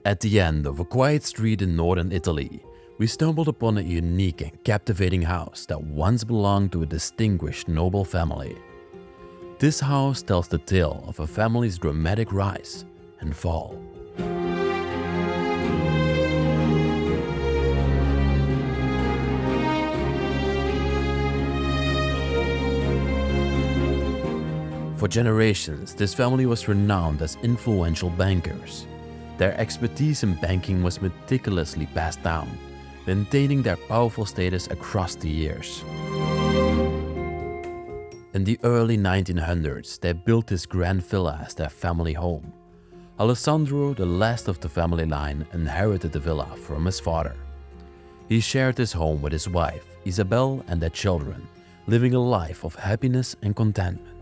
At the end of a quiet street in northern Italy, we stumbled upon a unique and captivating house that once belonged to a distinguished noble family. This house tells the tale of a family's dramatic rise and fall. For generations, this family was renowned as influential bankers. Their expertise in banking was meticulously passed down, maintaining their powerful status across the years. In the early 1900s, they built this grand villa as their family home. Alessandro, the last of the family line, inherited the villa from his father. He shared his home with his wife, Isabelle, and their children, living a life of happiness and contentment.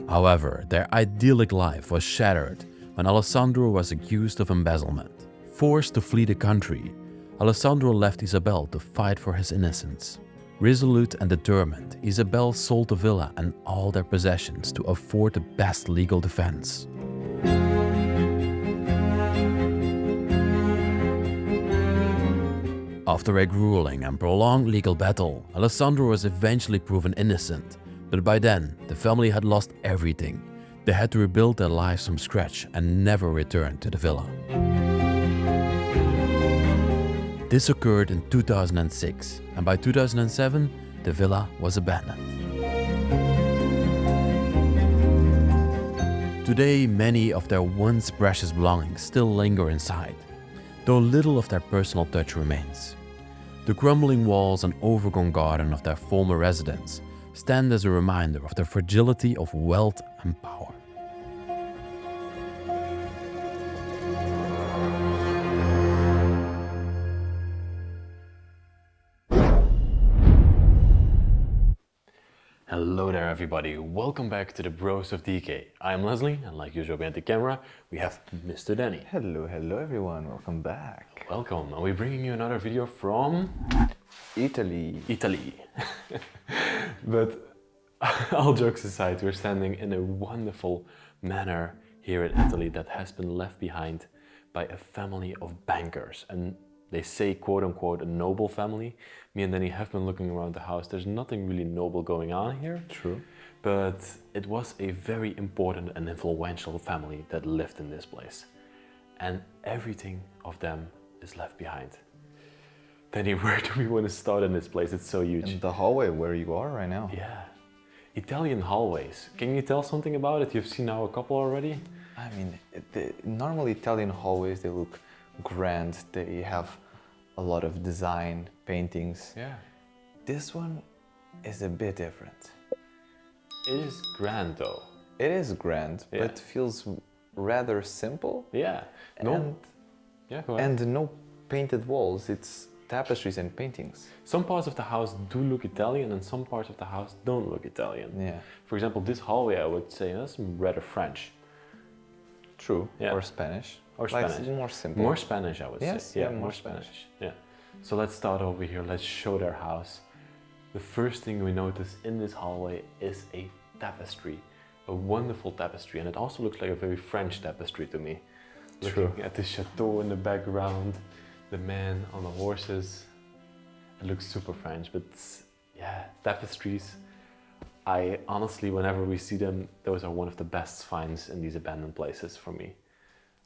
However, their idyllic life was shattered when Alessandro was accused of embezzlement. Forced to flee the country, Alessandro left Isabelle to fight for his innocence. Resolute and determined, Isabelle sold the villa and all their possessions to afford the best legal defense. After a grueling and prolonged legal battle, Alessandro was eventually proven innocent. But by then, the family had lost everything. They had to rebuild their lives from scratch and never return to the villa. This occurred in 2006, and by 2007, the villa was abandoned. Today, many of their once precious belongings still linger inside, though little of their personal touch remains. The crumbling walls and overgrown garden of their former residence stand as a reminder of the fragility of wealth and power. Hello there everybody, welcome back to the Bros of Decay. I am Leslie, and like usual behind the camera, we have Mr. Danny. Hello everyone, welcome back. Welcome, and we're bringing you another video from Italy. But all jokes aside, we're standing in a wonderful manor here in Italy that has been left behind by a family of bankers. And they say, quote unquote, a noble family. Me and Danny have been looking around the house. There's nothing really noble going on here. True. But it was a very important and influential family that lived in this place. And everything of them is left behind. Danny, where do we want to start in this place? It's so huge. In the hallway where you are right now. Yeah. Italian hallways. Can you tell something about it? You've seen now a couple already? I mean, normally Italian hallways, they look grand. They have a lot of design, paintings. Yeah. This one is a bit different. It is grand though. It is grand, Yeah. but feels rather simple. Yeah. And, Go ahead. and no painted walls. It's tapestries and paintings. Some parts of the house do look Italian and some parts of the house don't look Italian. Yeah. For example, this hallway, I would say that's rather French. True. Yeah. Or Spanish. Or Like, Spanish. more simple. More Spanish, I would Yes, say. yeah, more more Spanish. Yeah. So let's start over here. Let's show their house. The first thing we notice in this hallway is a tapestry. A wonderful tapestry. And it also looks like a very French tapestry to me. True. Looking at the chateau in the background, the man on the horses. It looks super French, but yeah, tapestries. I honestly, whenever we see them, those are one of the best finds in these abandoned places for me.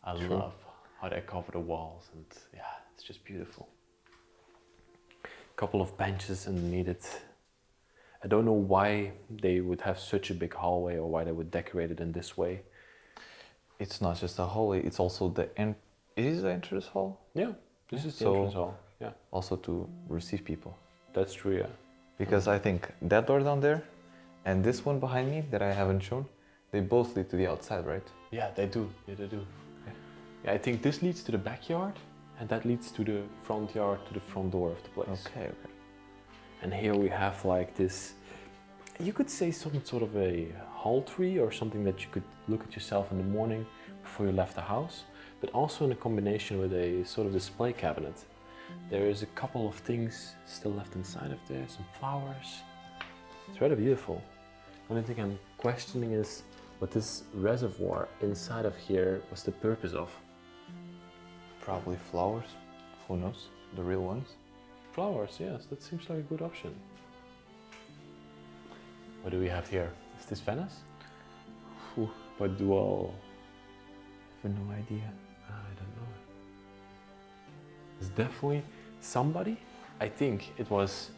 I True. love how they cover the walls, and yeah, it's just beautiful. A couple of benches underneath it. I don't know why they would have such a big hallway or why they would decorate it in this way. It's not just a hallway, it's also the it is the entrance hall. Yeah, this is the So- entrance hall. Yeah, Also to receive people. that's true, yeah. Because I think that door down there and this one behind me that I haven't shown, they both lead to the outside, right? Yeah, they do. Yeah, they do. Yeah, I think this leads to the backyard, and that leads to the front yard, to the front door of the place. Okay. And here we have like this, you could say some sort of a hall tree or something that you could look at yourself in the morning before you left the house, but also in a combination with a sort of display cabinet. There is a couple of things still left inside of there, some flowers. It's rather beautiful. The only thing I'm questioning is what this reservoir inside of here was the purpose of. Probably flowers. Who knows? The real ones. Flowers, yes, that seems like a good option. What do we have here? Is this Venice? Whew. But well, I have no idea. I don't know. It's definitely somebody. I think it was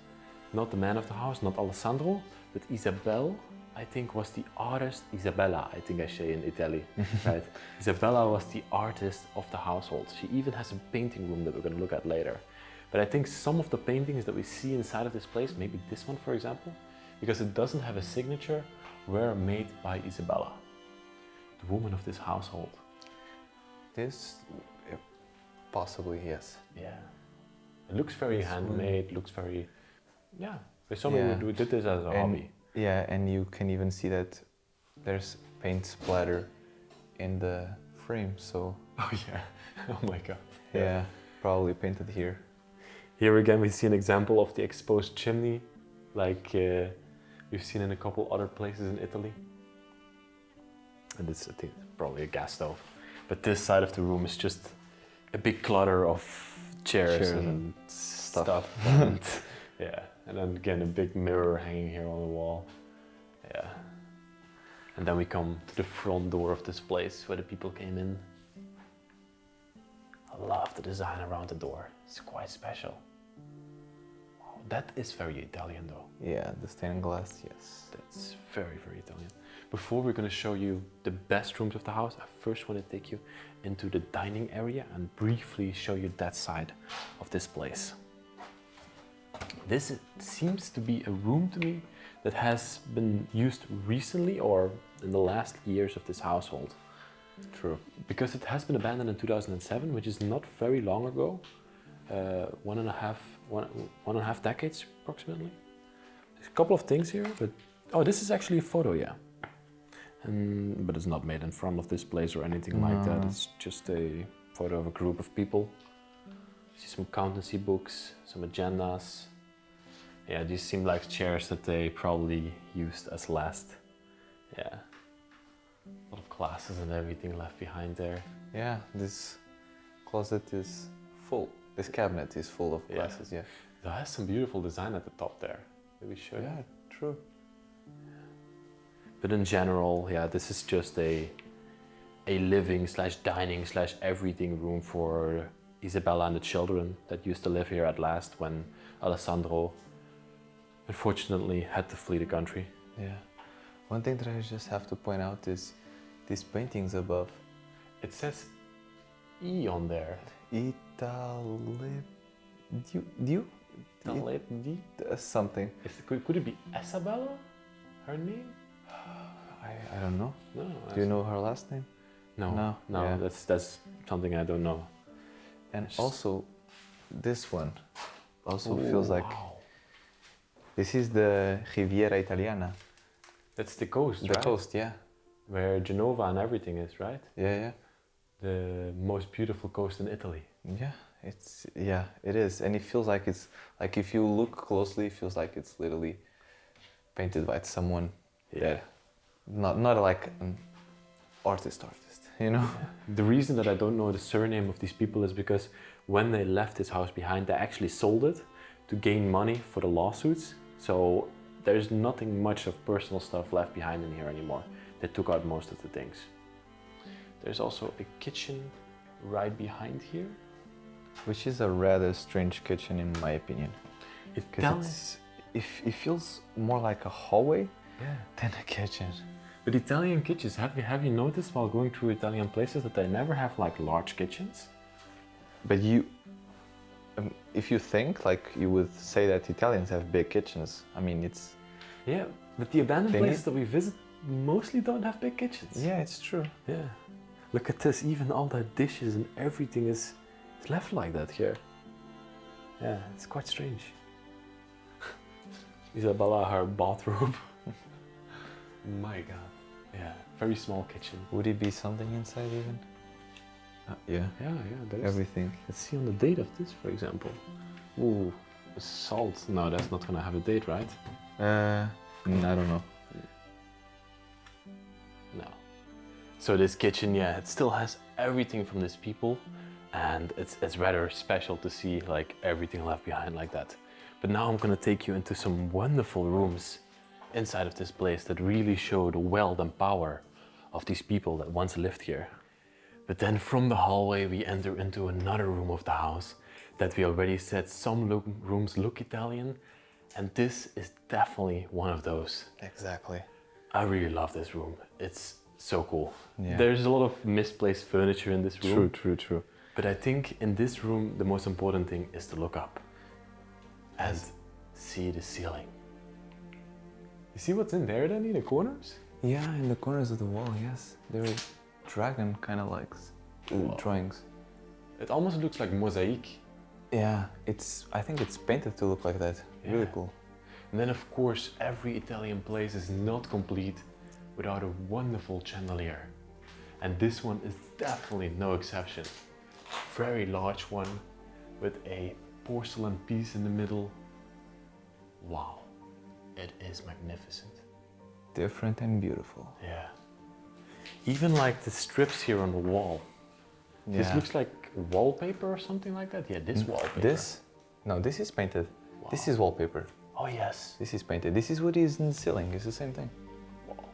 not the man of the house, not Alessandro, but Isabelle. I think was the artist, Isabella, I think I say in Italy, right? Isabella was the artist of the household. She even has a painting room that we're going to look at later. But I think some of the paintings that we see inside of this place, maybe this one for example, because it doesn't have a signature, were made by Isabella, the woman of this household. This, possibly, yes. Yeah. It looks very handmade, looks very, yeah. There's somebody Yeah. who did this as a hobby. Yeah, and you can even see that there's paint splatter in the frame, so... Oh yeah, oh my god. Yeah, probably painted here. Here again we see an example of the exposed chimney, like we've seen in a couple other places in Italy. And this, I think, probably a gas stove. But this side of the room is just a big clutter of chairs and stuff. And, yeah, and then again a big mirror hanging here on the wall. Yeah. And then we come to the front door of this place where the people came in. I love the design around the door. It's quite special. Wow, that is very Italian though. Yeah, the stained glass, yes. That's very, very Italian. Before we're going to show you the best rooms of the house, I first want to take you into the dining area and briefly show you that side of this place. This seems to be a room to me that has been used recently or in the last years of this household. True. Because it has been abandoned in 2007, which is not very long ago, one and a half decades approximately. There's a couple of things here, but oh, this is actually a photo, yeah. But it's not made in front of this place or anything like that. It's just a photo of a group of people. See some accountancy books, some agendas. Yeah, these seem like chairs that they probably used as last. Yeah. A lot of glasses and everything left behind there. Yeah, this closet is full. This cabinet is full of glasses, yeah. It has some beautiful design at the top there. Maybe show you. Yeah, true. But in general, yeah, this is just a living slash dining slash everything room for Isabella and the children that used to live here at last when Alessandro unfortunately had to flee the country. Yeah. One thing that I just have to point out is these paintings above. It says E on there. Something. Could it be Isabella? Her name? I don't know. No. Do you know her last name? No. Yeah. That's something I don't know. And also, this one also feels like this is the Riviera Italiana. That's the coast, The right? coast, yeah. Where Genova and everything is, right? Yeah. The most beautiful coast in Italy. Yeah, it is, and it feels like it's like if you look closely, it feels like it's literally painted by someone. Yeah. Not like an artist, you know. The reason that I don't know the surname of these people is because when they left this house behind, they actually sold it to gain money for the lawsuits. So there's nothing much of personal stuff left behind in here anymore. They took out most of the things. There's also a kitchen right behind here. Which is a rather strange kitchen in my opinion. Because it feels more like a hallway than a kitchen. But Italian kitchens, have you noticed while going through Italian places that they never have like large kitchens? But if you think, like you would say that Italians have big kitchens. I mean, it's... Yeah, but the abandoned places that we visit mostly don't have big kitchens. Yeah, it's true. Yeah. Look at this, even all the dishes and everything is left like that here. Yeah, it's quite strange. Isabella, her bathrobe. My God. Yeah, very small kitchen. Would it be something inside even? Yeah. Yeah, there's Everything. Let's see on the date of this, for example. Ooh, salt. No, that's not gonna have a date, right? I don't know. No. So this kitchen, yeah, it still has everything from this people, and it's rather special to see like everything left behind like that. But now I'm gonna take you into some wonderful rooms inside of this place that really show the wealth and power of these people that once lived here. But then from the hallway we enter into another room of the house that we already said some rooms look Italian, and this is definitely one of those. Exactly. I really love this room. It's so cool. Yeah. There's a lot of misplaced furniture in this room. True. But I think in this room, the most important thing is to look up and see the ceiling. You see what's in there, Danny, the corners? Yeah, in the corners of the wall, yes. There are dragon kind of like drawings. It almost looks like mosaic. Yeah, I think it's painted to look like that. Yeah. Really cool. And then of course, every Italian place is not complete without a wonderful chandelier. And this one is definitely no exception. Very large one with a porcelain piece in the middle. Wow, it is magnificent. Different and beautiful. Yeah. Even like the strips here on the wall. Yeah. This looks like wallpaper or something like that. Yeah, this wallpaper. This? No, this is painted. Wow. This is wallpaper. Oh yes. This is painted. This is what is in the ceiling. It's the same thing. Wow.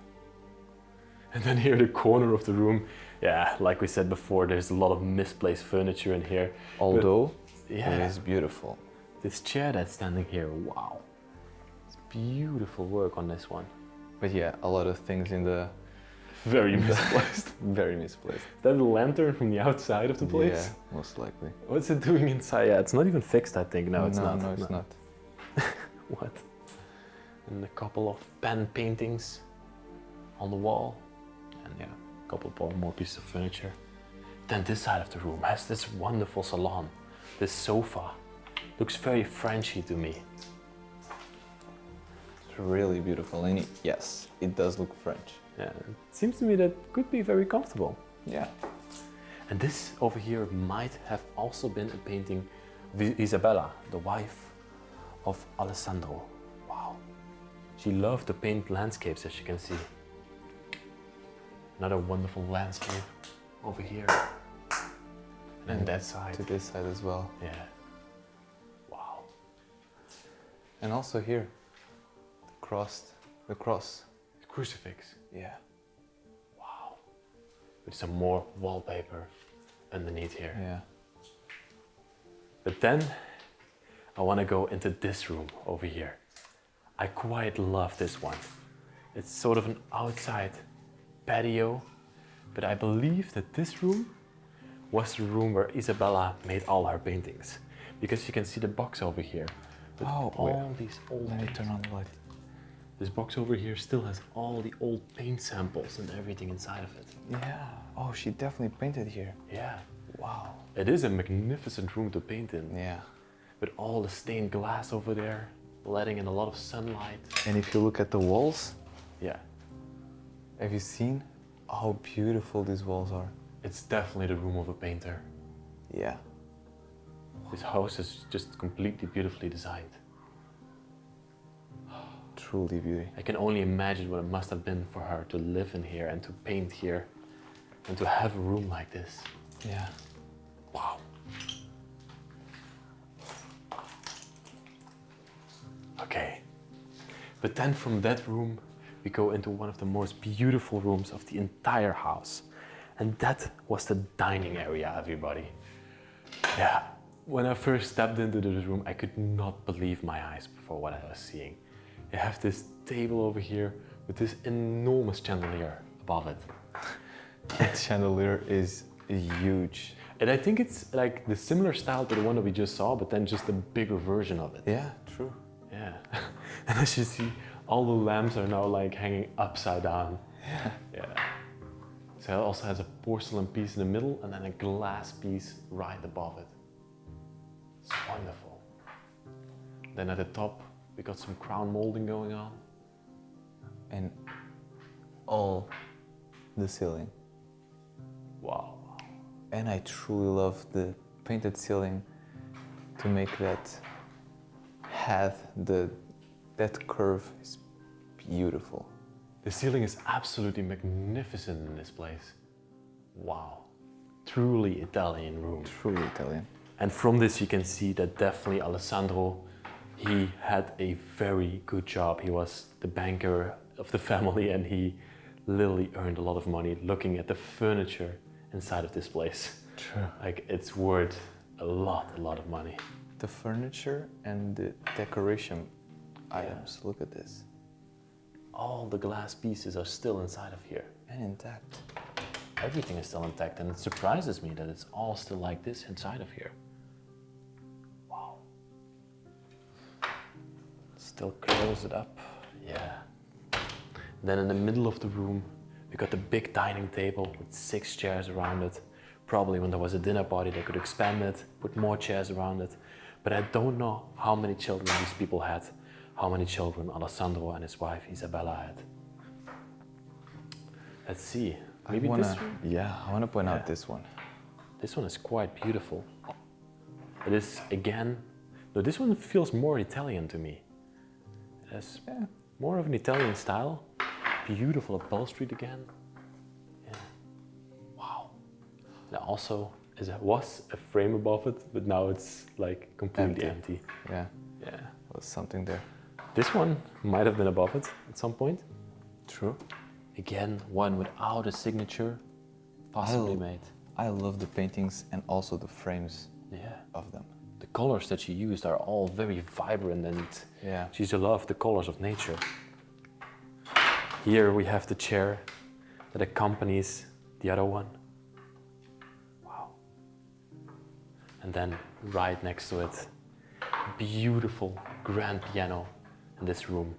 And then here the corner of the room. Yeah, like we said before, there's a lot of misplaced furniture in here. Although, yeah, it is beautiful. this chair that's standing here, wow. It's beautiful work on this one. But yeah, a lot of things in the... Very misplaced. Very misplaced. Is that a lantern from the outside of the place? Yeah, most likely. What's it doing inside? Yeah, it's not even fixed, I think. No, it's not. No, it's not. What? And a couple of pen paintings on the wall. And yeah, a couple more pieces of furniture. Then this side of the room has this wonderful salon. This sofa. Looks very Frenchy to me. It's really beautiful. And yes, it does look French. Yeah, it seems to me that could be very comfortable. Yeah. And this over here might have also been a painting of Isabella, the wife of Alessandro. Wow. She loved to paint landscapes, as you can see. Another wonderful landscape over here. And that side. To this side as well. Yeah. Wow. And also here, the cross. Crucifix. Yeah. Wow. With some more wallpaper underneath here. Yeah. But then I want to go into this room over here. I quite love this one. It's sort of an outside patio, but I believe that this room was the room where Isabella made all her paintings, because you can see the box over here with all these old Let me paintings. turn on the light. This box over here still has all the old paint samples and everything inside of it. Yeah. Oh, she definitely painted here. Yeah. Wow. It is a magnificent room to paint in. Yeah. With all the stained glass over there, letting in a lot of sunlight. And if you look at the walls, Yeah. have you seen how beautiful these walls are? It's definitely the room of a painter. Yeah. This house is just completely beautifully designed. Truly beauty. I can only imagine what it must have been for her to live in here and to paint here and to have a room like this. Yeah. Wow. Okay. But then from that room, we go into one of the most beautiful rooms of the entire house. And that was the dining area, everybody. Yeah. When I first stepped into this room, I could not believe my eyes before what I was seeing. You have this table over here with this enormous chandelier above it. That chandelier is huge. And I think it's like the similar style to the one that we just saw, but then just a bigger version of it. Yeah, true. Yeah. And as you see, all the lamps are now like hanging upside down. Yeah. Yeah. So it also has a porcelain piece in the middle and then a glass piece right above it. It's wonderful. Then at the top, we got some crown molding going on. And all the ceiling. Wow. And I truly love the painted ceiling to make that head, that curve is beautiful. The ceiling is absolutely magnificent in this place. Wow, truly Italian room. Truly Italian. And from this you can see that definitely Alessandro, he had a very good job. He was the banker of the family and he literally earned a lot of money looking at the furniture inside of this place. True. Like it's worth a lot of money. The furniture and the decoration items, look at this. All the glass pieces are still inside of here. And intact. Everything is still intact and it surprises me that it's all still like this inside of here. Wow. Still close it up. Yeah. Then in the middle of the room, we got the big dining table with 6 chairs around it. Probably when there was a dinner party, they could expand it, put more chairs around it. But I don't know how many children these people had, how many children Alessandro and his wife Isabella had. Let's see. Maybe this one? Yeah, I want to point out this one. This one is quite beautiful. It is, again, no, this one feels more Italian to me. It has more of an Italian style. Beautiful upholstery again. Yeah. Wow. Now also, there was a frame above it, but now it's like completely empty. Yeah. Yeah. Was something there. This one might have been above it at some point. True. Again, one without a signature, possibly made. I love the paintings and also the frames of them. The colors that she used are all very vibrant and she used to love the colors of nature. Here we have the chair that accompanies the other one. Wow. And then right next to it, beautiful grand piano in this room.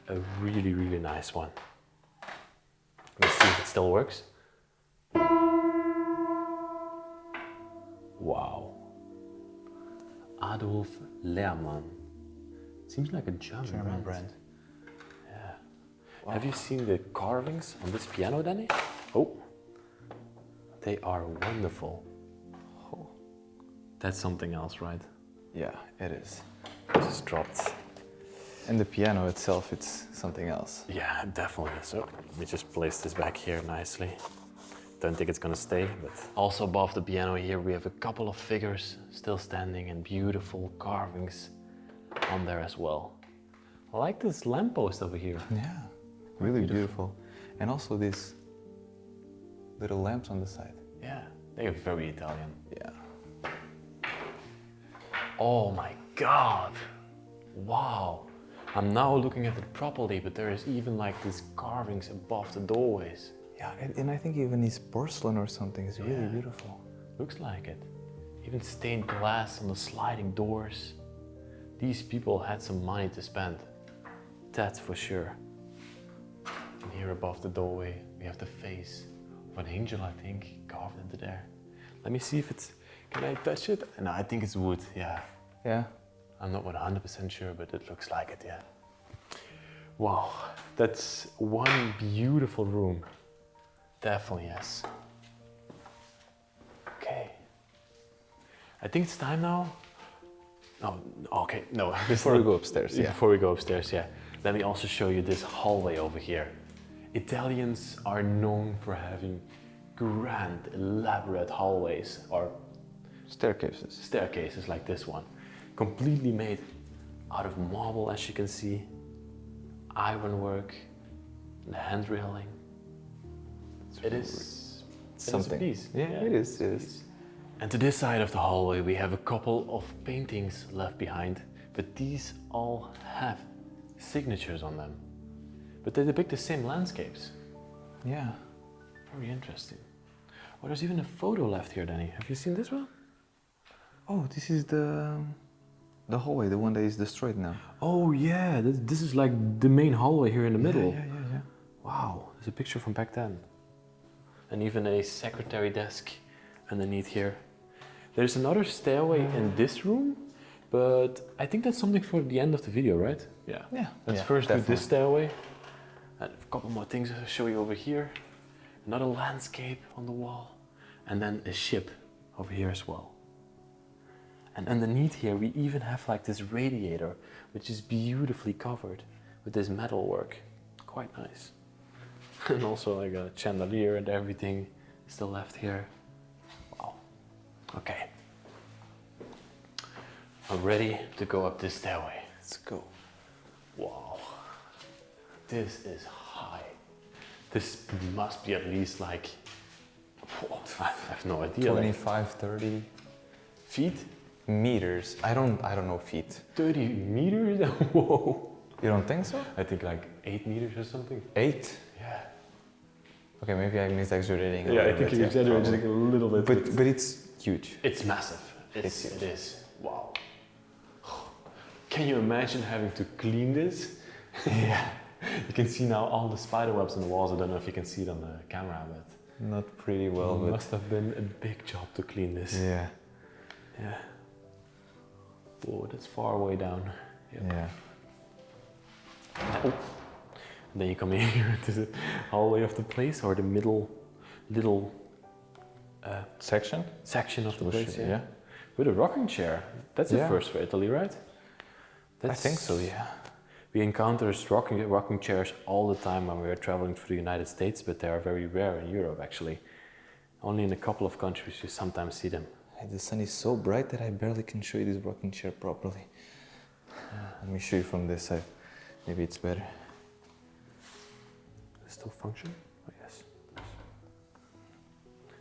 A really nice one. Let's see if it still works. Wow. Adolf Lehrmann. Seems like a German brand. Yeah. Wow. Have you seen the carvings on this piano, Danny? Oh. They are wonderful. Oh. That's something else, right? Yeah, it is. It just dropped. And the piano itself, it's something else. Yeah, definitely. So let me just place this back here nicely. Don't think it's gonna stay, but also above the piano here we have a couple of figures still standing and beautiful carvings on there as well. I like this lamppost over here. Yeah, really beautiful. And also these little lamps on the side. Yeah, they are very Italian. Yeah. Oh my God. Wow. I'm now looking at it properly, but there is even like these carvings above the doorways. Yeah, and I think even this porcelain or something is really beautiful. Looks like it. Even stained glass on the sliding doors. These people had some money to spend. That's for sure. And here above the doorway, we have the face of an angel, I think, carved into there. Let me see if it's, can I touch it? No, I think it's wood, yeah. Yeah. I'm not 100% sure, but it looks like it, yeah. Wow, that's one beautiful room. Definitely, yes. Okay. I think it's time now. No, okay, no. Before we go upstairs, Before we go upstairs, yeah. Let me also show you this hallway over here. Italians are known for having grand, elaborate hallways or staircases like this one. Completely made out of marble, as you can see. Ironwork, the hand railing. It is something. It is a piece. Yeah, it is. And to this side of the hallway, we have a couple of paintings left behind, but these all have signatures on them. But they depict the same landscapes. Yeah. Very interesting. Oh, there's even a photo left here, Danny. Have you seen this one? Oh, this is the hallway, the one that is destroyed now. Oh yeah, this is like the main hallway here in the middle. Yeah. Wow, there's a picture from back then. And even a secretary desk underneath here. There's another stairway in this room, but I think that's something for the end of the video, right? Yeah. Let's first do this stairway. And a couple more things I'll show you over here. Another landscape on the wall. And then a ship over here as well. And underneath here we even have like this radiator, which is beautifully covered with this metal work. Quite nice. And also like a chandelier and everything still left here. Wow. Okay. I'm ready to go up this stairway. Let's go. Wow. This is high. This must be at least like, I have no idea. 25, 30 feet? meters. I don't know feet. 30 meters? Whoa. You don't think so? I think like 8 meters or something. 8? Yeah. Okay, maybe I'm exaggerating. Yeah, I think you're exaggerating a little bit. But it's huge. It's massive. It is. Wow. Can you imagine having to clean this? Yeah. You can see now all the spider webs on the walls. I don't know if you can see it on the camera, but not pretty well. It must have been a big job to clean this. Yeah. Yeah. Whoa, that's far way down. Yep. Yeah. Oh. Then you come in here to the hallway of the place, or the middle little section of the place. Yeah. With a rocking chair. That's a first for Italy, right? I think so. Yeah. We encounter rocking chairs all the time when we are traveling through the United States, but they are very rare in Europe actually. Only in a couple of countries you sometimes see them. The sun is so bright that I barely can show you this rocking chair properly. Let me show you from this side. Maybe it's better. Does it still function? Oh, yes.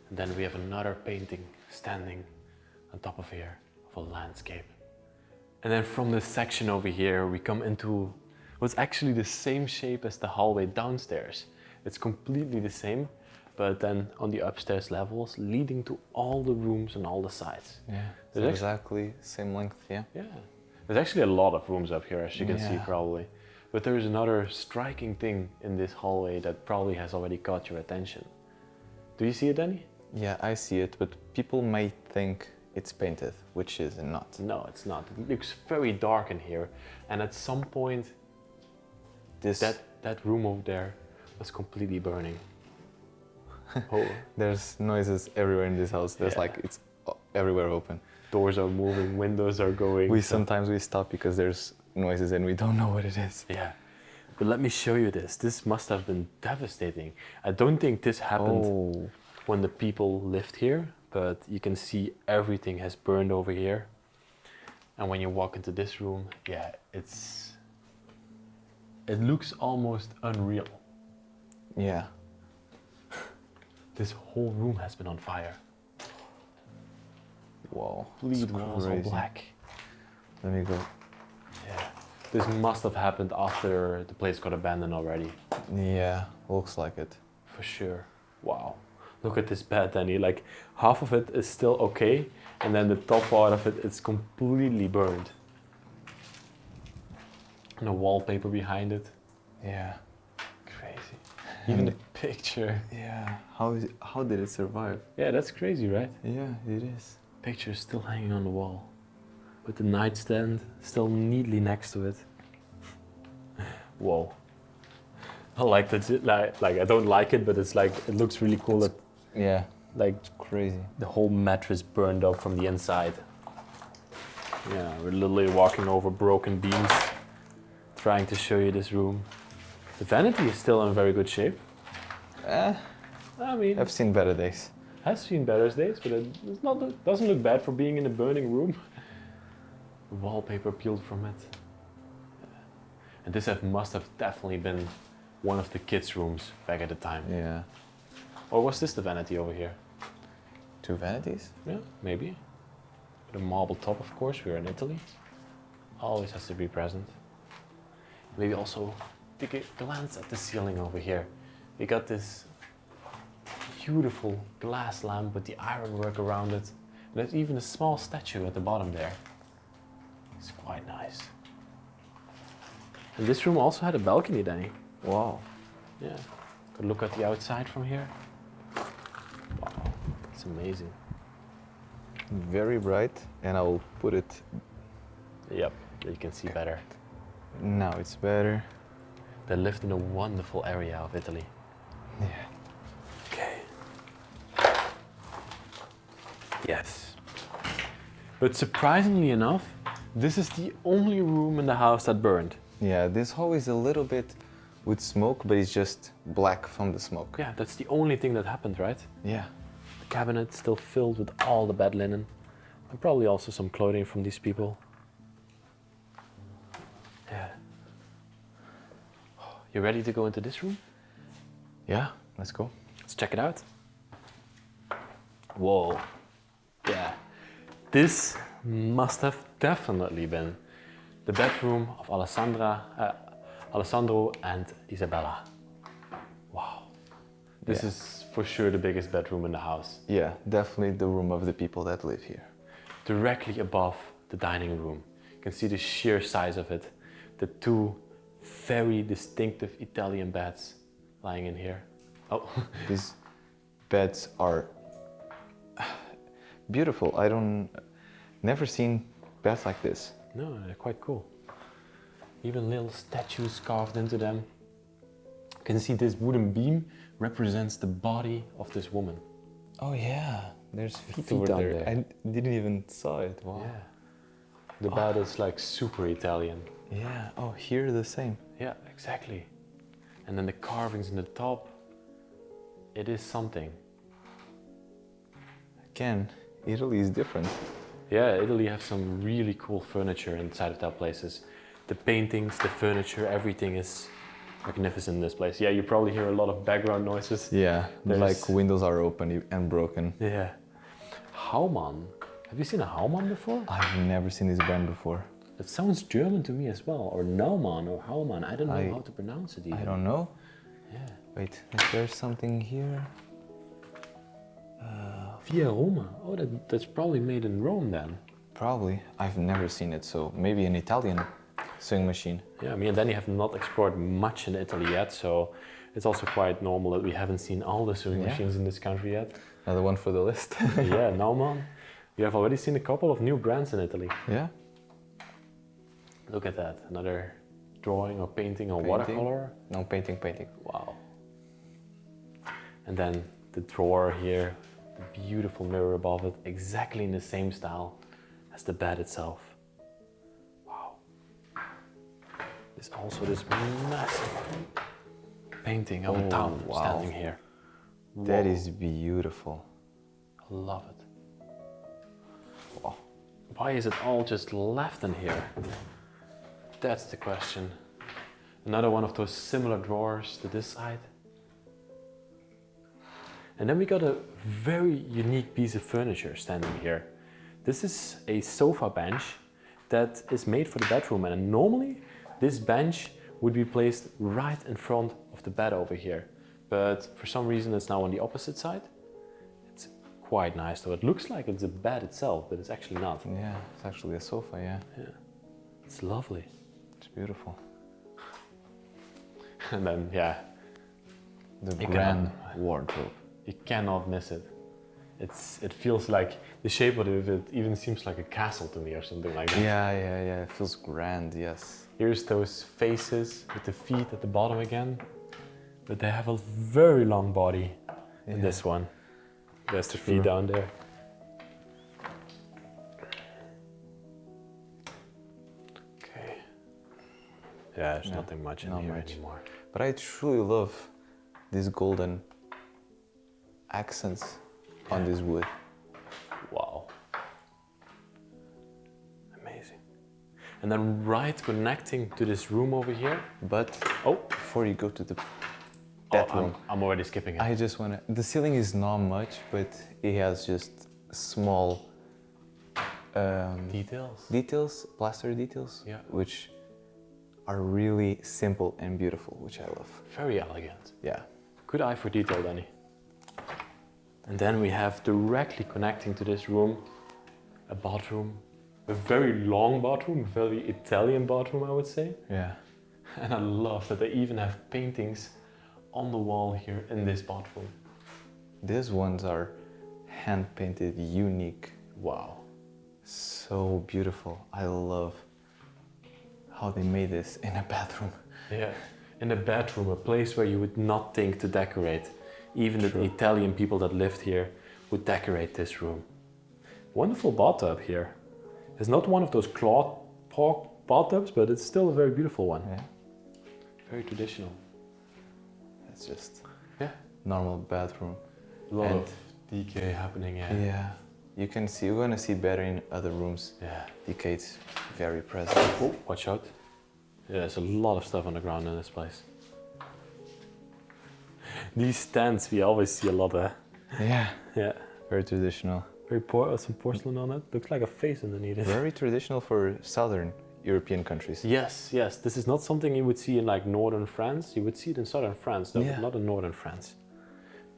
And then we have another painting standing on top of here of a landscape. And then from this section over here, we come into what's actually the same shape as the hallway downstairs. It's completely the same, but then on the upstairs levels, leading to all the rooms on all the sides. Yeah, there's exactly same length, yeah. Yeah, there's actually a lot of rooms up here, as you can see probably. But there's another striking thing in this hallway that probably has already caught your attention. Do you see it, Danny? Yeah, I see it, but people might think it's painted, which is not. No, it's not. It looks very dark in here, and at some point, that room over there was completely burning. Oh. There's noises everywhere in this house. There's like it's everywhere open. Doors are moving, windows are going. Sometimes we stop because there's noises and we don't know what it is. Yeah, but let me show you this. This must have been devastating. I don't think this happened when the people lived here, but you can see everything has burned over here. And when you walk into this room, yeah, it looks almost unreal. Yeah. This whole room has been on fire. Wow. Bleed walls all black. Let me go. Yeah. This must have happened after the place got abandoned already. Yeah, looks like it. For sure. Wow. Look at this bed, Danny. Like half of it is still okay, and then the top part of it is completely burned. And the wallpaper behind it. Yeah. Crazy. Even the picture. Yeah. How did it survive? Yeah, that's crazy, right? Yeah, it is. Picture is still hanging on the wall, with the nightstand still neatly next to it. Whoa. I like that. Like I don't like it, but it's like it looks really cool. That like it's crazy. The whole mattress burned up from the inside. Yeah, we're literally walking over broken beams, trying to show you this room. The vanity is still in very good shape. I mean, I've seen better days. I've seen better days, but it doesn't look bad for being in a burning room. The wallpaper peeled from it. And this must have definitely been one of the kids' rooms back at the time. Yeah. Or was this the vanity over here? 2 vanities? Yeah, maybe. With a marble top, of course, we're in Italy. Always has to be present. Maybe also take a glance at the ceiling over here. We got this beautiful glass lamp with the ironwork around it. And there's even a small statue at the bottom there. It's quite nice. And this room also had a balcony, Danny. Wow. Yeah. Could look at the outside from here. Wow, it's amazing. Very bright, and I will put it. Yep, you can see better. Now it's better. They lived in a wonderful area of Italy. Yeah. Okay. Yes. But surprisingly enough, this is the only room in the house that burned. Yeah, this hall is a little bit with smoke, but it's just black from the smoke. Yeah, that's the only thing that happened, right? Yeah. cabinet still filled with all the bed linen. And probably also some clothing from these people. Yeah. You ready to go into this room? Yeah, let's go. Let's check it out. Whoa. Yeah. This must have definitely been the bedroom of Alessandro and Isabella. Wow. This is for sure the biggest bedroom in the house. Yeah, definitely the room of the people that live here. Directly above the dining room. You can see the sheer size of it. The two very distinctive Italian beds lying in here. Oh. These beds are beautiful. Never seen beds like this. No, they're quite cool. Even little statues carved into them. You can see this wooden beam represents the body of this woman. Oh yeah, there's feet over down there. I didn't even saw it. Wow. Yeah. The bed is like super Italian. Yeah. Oh, here the same. Yeah, exactly. And then the carvings in the top. It is something. Again, Italy is different. Yeah, Italy have some really cool furniture inside of their places. The paintings, the furniture, everything is magnificent in this place. Yeah, you probably hear a lot of background noises. Yeah, There's- like windows are open and broken. Yeah. Haumann. Have you seen a Haumann before? I've never seen this brand before. It sounds German to me as well, or Naumann or Haumann. I don't know I- how to pronounce it even. I don't know. Yeah. Wait, is there something here? Via Roma. Oh, that's probably made in Rome then. Probably. I've never seen it, so maybe an Italian sewing machine. Yeah, me and Danny have not explored much in Italy yet, so it's also quite normal that we haven't seen all the sewing Yeah. machines in this country yet. Another one for the list. Yeah, Naumann. We have already seen a couple of new brands in Italy. Yeah. Look at that. Another drawing or painting or Painting. watercolor. No, painting. Wow. And then the drawer here, the beautiful mirror above it, exactly in the same style as the bed itself. Wow. There's also this massive painting of a town wow. standing here. That Whoa. is beautiful. I love it. Wow. Why is it all just left in here? That's the question. Another one of those similar drawers to this side. And then we got a very unique piece of furniture standing here. This is a sofa bench that is made for the bedroom, and normally this bench would be placed right in front of the bed over here. But for some reason it's now on the opposite side. It's quite nice though. It looks like it's a bed itself, but it's actually not. Yeah, it's actually a sofa, yeah. Yeah. It's lovely. It's beautiful. And then, yeah, The You grand cannot- wardrobe. you cannot miss it. It feels like, the shape of it even seems like a castle to me or something like that. Yeah. It feels grand, yes. Here's those faces with the feet at the bottom again. But they have a very long body in Yeah. this one. There's the True. feet down there. Okay. Yeah, there's Yeah, nothing much in not here much. anymore. But I truly love these golden accents on this wood. Wow. Amazing. And then right connecting to this room over here. But Oh, before you go to the oh bedroom, I'm already skipping it. I just wanna. The ceiling is not much, but it has just small Details. details, plaster details, Yeah. which are really simple and beautiful, which I love. Very elegant. Yeah. Good eye for detail, Danny. And then we have directly connecting to this room a bathroom. A very long bathroom, very Italian bathroom, I would say. Yeah. And I love that they even have paintings on the wall here in this bathroom. These ones are hand painted, unique. Wow. So beautiful. I love how they made this in a bathroom. Yeah, in a bedroom, a place where you would not think to decorate. Even the Italian people that lived here would decorate this room. Wonderful bathtub here. It's not one of those cloth bathtubs, but it's still a very beautiful one. Yeah. Very traditional. It's just Yeah. normal bathroom. A lot And of Decay happening, Yeah. You can see, you're gonna see better in other rooms. Yeah. Decay's very present. Oh, watch out. Yeah, there's a lot of stuff on the ground in this place. These stands, we always see a lot of. Yeah. Yeah. Very traditional. Some porcelain on it. Looks like a face underneath it. Very traditional for southern European countries. Yes, yes. This is not something you would see in like northern France. You would see it in southern France, though, Yeah. but not in northern France.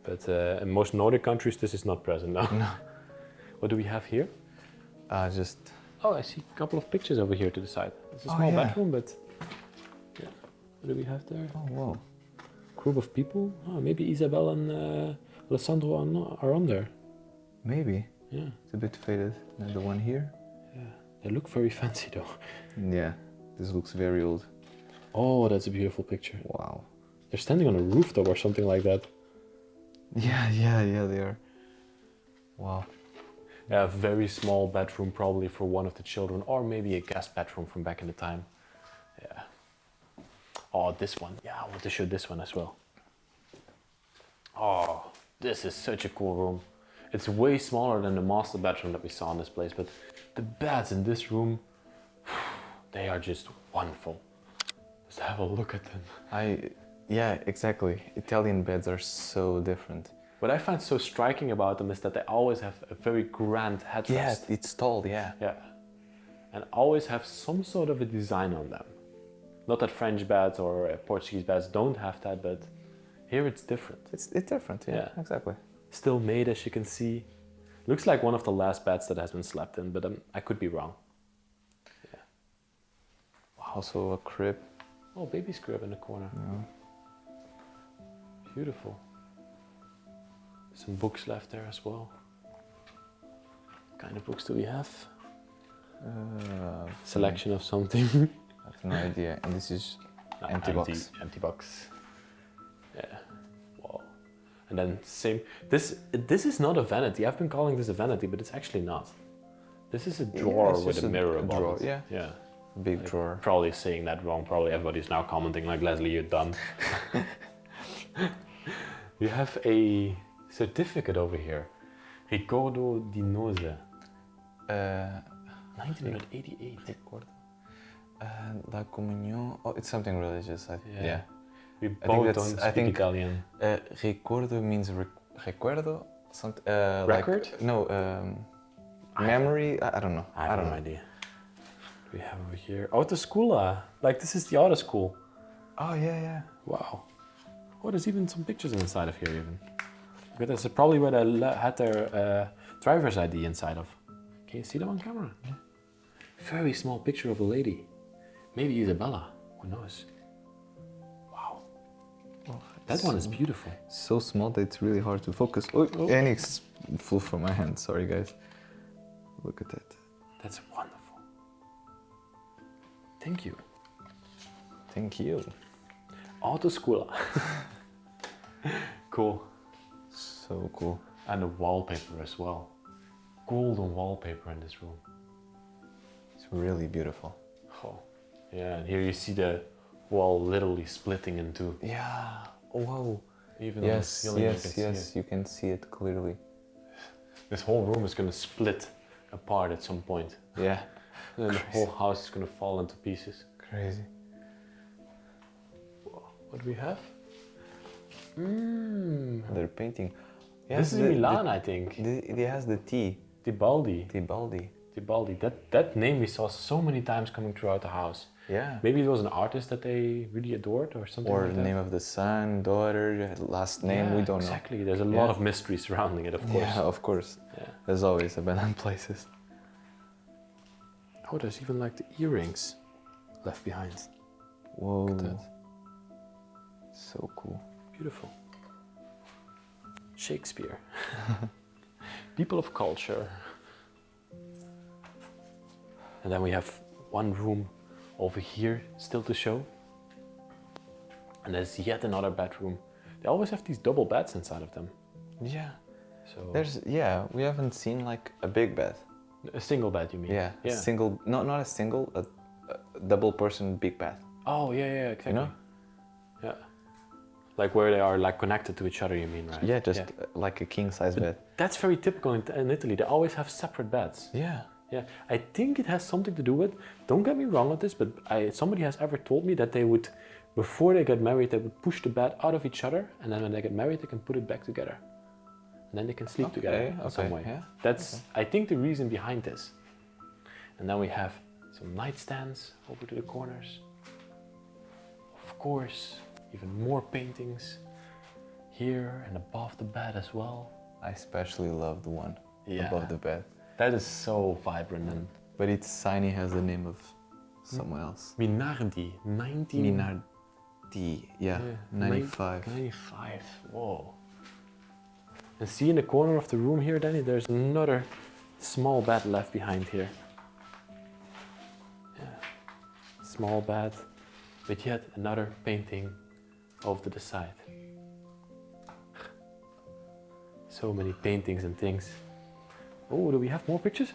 But in most Nordic countries, this is not present now. No. What do we have here? Just. Oh, I see a couple of pictures over here to the side. It's a Oh, small yeah. bedroom, but yeah. What do we have there? Oh, whoa. Group of people. Oh, maybe Isabelle and Alessandro are on there. Maybe. Yeah. It's a bit faded. And the one here. Yeah. They look very fancy though. Yeah. This looks very old. Oh, that's a beautiful picture. Wow. They're standing on a rooftop or something like that. Yeah, they are. Wow. Yeah, a very small bedroom probably for one of the children, or maybe a guest bedroom from back in the time. Yeah. Oh, this one. Yeah, I want to show this one as well. Oh, this is such a cool room. It's way smaller than the master bedroom that we saw in this place, but the beds in this room, they are just wonderful. Just have a look at them. Yeah, exactly. Italian beds are so different. What I find so striking about them is that they always have a very grand headrest. Yeah, it's tall, yeah. Yeah. And always have some sort of a design on them. Not that French beds or Portuguese beds don't have that, but here it's different. It's different, yeah, exactly. Still made, as you can see. Looks like one of the last beds that has been slept in, but I could be wrong. Yeah. Wow. Also a crib. Oh, baby's crib in the corner. Yeah. Beautiful. Some books left there as well. What kind of books do we have? Selection of something. I have no idea. And this is empty box. Empty box. Yeah. Wow. And then same. This is not a vanity. I've been calling this a vanity, but it's actually not. This is a drawer with a mirror above drawer, it. yeah. Yeah. Big drawer. Probably saying that wrong. Probably everybody's now commenting like, Leslie, you're done. You have a certificate over here. Ricordo di nozze. 1988. Ricordo. La comunión. Oh, it's something religious. Yeah. We both don't speak Italian. Ricordo means recuerdo. Record? Like, no. Memory. I don't know. I have no idea. We have over here autoscuola. Like this is the auto school. Oh yeah. Wow. Oh, there's even some pictures inside of here even. But that's probably where they had their driver's ID inside of. Can you see them on camera? Yeah. Very small picture of a lady. Maybe Isabella. Who knows? Wow. Oh, that one is beautiful. So small that it's really hard to focus. Oh. And it's full from my hand. Sorry guys. Look at that. That's wonderful. Thank you. Thank you. Autoscuola. Cool. So cool. And the wallpaper as well. Golden wallpaper in this room. It's really beautiful. Oh, yeah. And here you see the wall literally splitting in two. Yeah. Oh, wow. Even yes. You can see it clearly. This whole room is going to split apart at some point. Yeah. And then the whole house is going to fall into pieces. Crazy. What do we have? They're painting. This is in Milan, I think. It has the T. Tibaldi. Tibaldi. That name we saw so many times coming throughout the house. Yeah. Maybe it was an artist that they really adored or something or like that. the name of the son, daughter, last name, we don't know. Exactly. There's a lot of mystery surrounding it, of course. Yeah, of course. Yeah. There's always abandoned places. Oh, there's even like the earrings left behind. Whoa. Look at that. So cool. Beautiful. Shakespeare. People of culture. And then we have one room over here still to show. And there's yet another bedroom. They always have these double beds inside of them. Yeah. So we haven't seen like a big bed. a single bed, you mean? Yeah. A single, not a single, a double person big bed. Oh, yeah, exactly. You know? Yeah. Like where they are like connected to each other, you mean, right? Yeah, just like a king size bed. That's very typical in Italy. They always have separate beds. Yeah. Yeah, I think it has something to do with, don't get me wrong with this, but somebody has ever told me that they would, before they get married, they would push the bed out of each other, and then when they get married, they can put it back together. And then they can sleep together in some way. Yeah. That's, I think, the reason behind this. And then we have some nightstands over to the corners. Of course, even more paintings here and above the bed as well. I especially love the one above the bed. That is so vibrant. And but its sign has the name of someone else. Minardi, 19... Minardi, yeah, 95. 95, whoa. And see in the corner of the room here, Danny, there's another small bed left behind here. Yeah, small bed, with yet another painting over to the side. So many paintings and things. Oh, do we have more pictures?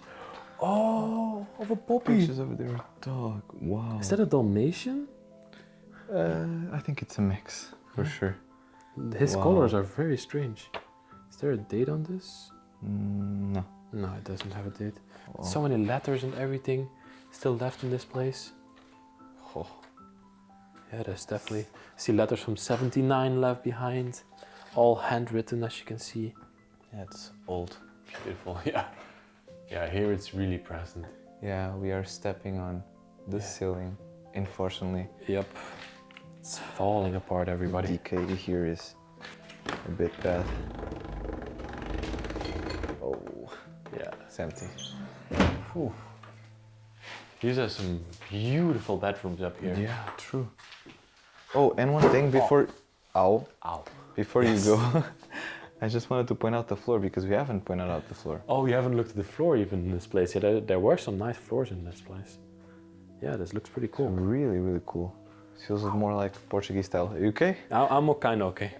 Oh, of a puppy. Pictures over there, dog. Wow. Is that a Dalmatian? I think it's a mix for sure. His colors are very strange. Is there a date on this? No. No, it doesn't have a date. So many letters and everything still left in this place. Oh. Yeah, there's definitely... see letters from 79 left behind. All handwritten, as you can see. Yeah, it's old. Beautiful, yeah. Yeah, here it's really present. Yeah, we are stepping on the ceiling, unfortunately. Yep. It's falling apart, everybody. Decay here is a bit bad. Oh, yeah, it's empty. Whew. These are some beautiful bedrooms up here. Yeah, true. Oh, and one thing before... Ow. Ow. Before you go, I just wanted to point out the floor because we haven't pointed out the floor. Oh, we haven't looked at the floor even in this place. Yeah, there were some nice floors in this place. Yeah, this looks pretty cool. It's really, really cool. It feels more like Portuguese style. Are you okay? I'm kind of okay.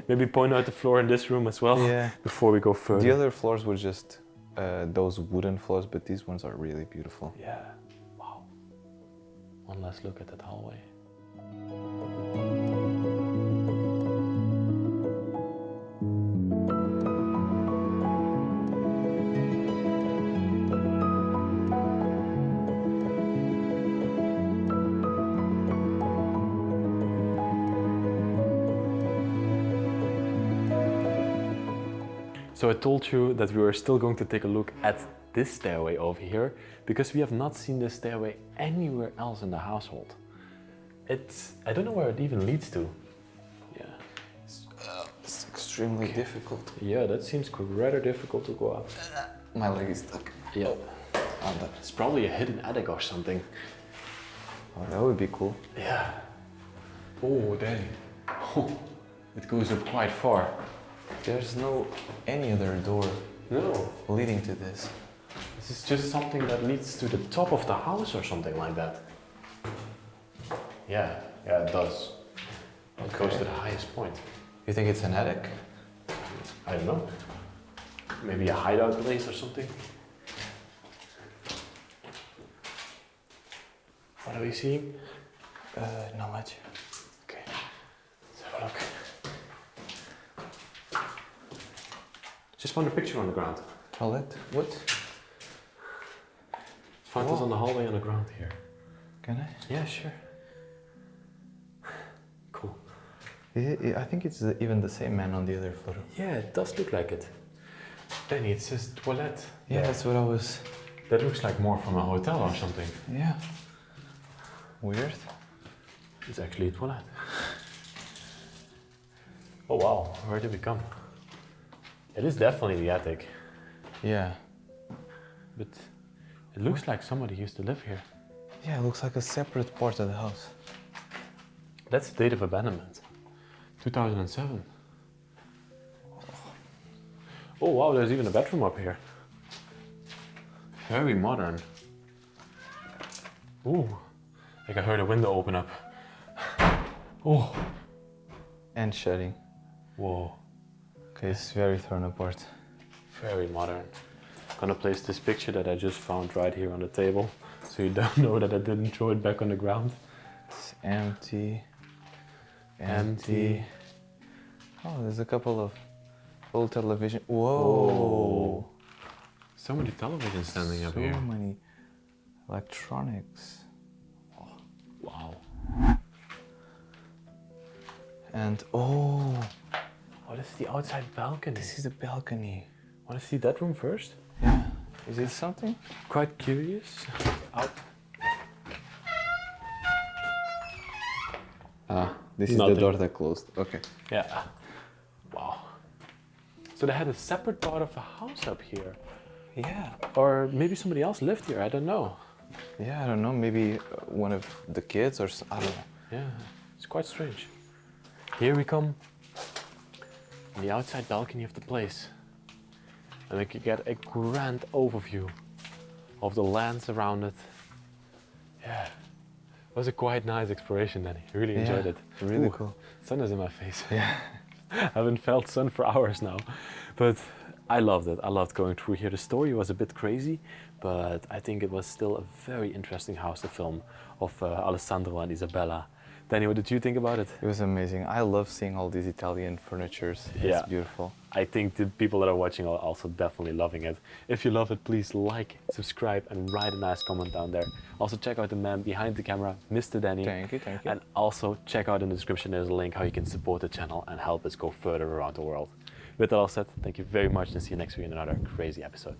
Maybe point out the floor in this room as well. Yeah. Before we go further. The other floors were just those wooden floors, but these ones are really beautiful. Yeah. Wow. One last look at that hallway. So I told you that we were still going to take a look at this stairway over here because we have not seen this stairway anywhere else in the household. I don't know where it even leads to. Yeah. It's extremely difficult. Yeah, that seems rather difficult to go up. My leg is stuck. Yeah. It's probably a hidden attic or something. Oh, that would be cool. Yeah. Oh, dang. Oh, it goes up quite far. There's no any other door leading to this. This is just something that leads to the top of the house or something like that. Yeah, it does. It goes to the highest point. You think it's an attic? I don't know. Maybe a hideout place or something. What are we seeing? Not much. Okay, let's have a look. Just found a picture on the ground. Toilet? What? Found this on the hallway on the ground here. Can I? Yeah, sure. Cool. I think it's even the same man on the other photo. Yeah, it does look like it. Danny, it says toilet. Yeah, that's what I was... That looks like more from a hotel or something. Yeah. Weird. It's actually a toilet. Oh wow, where did we come? It is definitely the attic. Yeah. But it looks like somebody used to live here. Yeah, it looks like a separate part of the house. That's the date of abandonment. 2007. Oh wow, there's even a bedroom up here. Very modern. Ooh, like I heard a window open up. Oh. And shutting. Whoa. Okay, it's very thrown apart. Very modern. I'm gonna place this picture that I just found right here on the table, so you don't know that I didn't throw it back on the ground. It's empty. Empty. Oh, there's a couple of old television. Whoa! So many televisions standing up So here. many electronics. Wow. And oh, Oh, this is the outside balcony. this is a balcony. Want to see that room first? Yeah. Is it something? Quite curious. Out. Ah, this is Nothing. the door that closed. Okay. Yeah. Wow. So they had a separate part of a house up here. Yeah. Or maybe somebody else lived here, I don't know. Yeah, I don't know. Maybe one of the kids or I don't know. Yeah, it's quite strange. Here we come on the outside balcony of the place. And we could get a grand overview of the lands around it. Yeah, it was a quite nice exploration, Danny. I really enjoyed it. Really Ooh, cool. Sun is in my face. Yeah. I haven't felt sun for hours now. But I loved it. I loved going through here. The story was a bit crazy, but I think it was still a very interesting house to film of Alessandro and Isabella. Danny, what did you think about it? It was amazing. I love seeing all these Italian furnitures. Yeah. It's beautiful. I think the people that are watching are also definitely loving it. If you love it, please like, subscribe, and write a nice comment down there. Also check out the man behind the camera, Mr. Danny. Thank you, thank you. And also check out in the description, there's a link how you can support the channel and help us go further around the world. With that all said, thank you very much and see you next week in another crazy episode.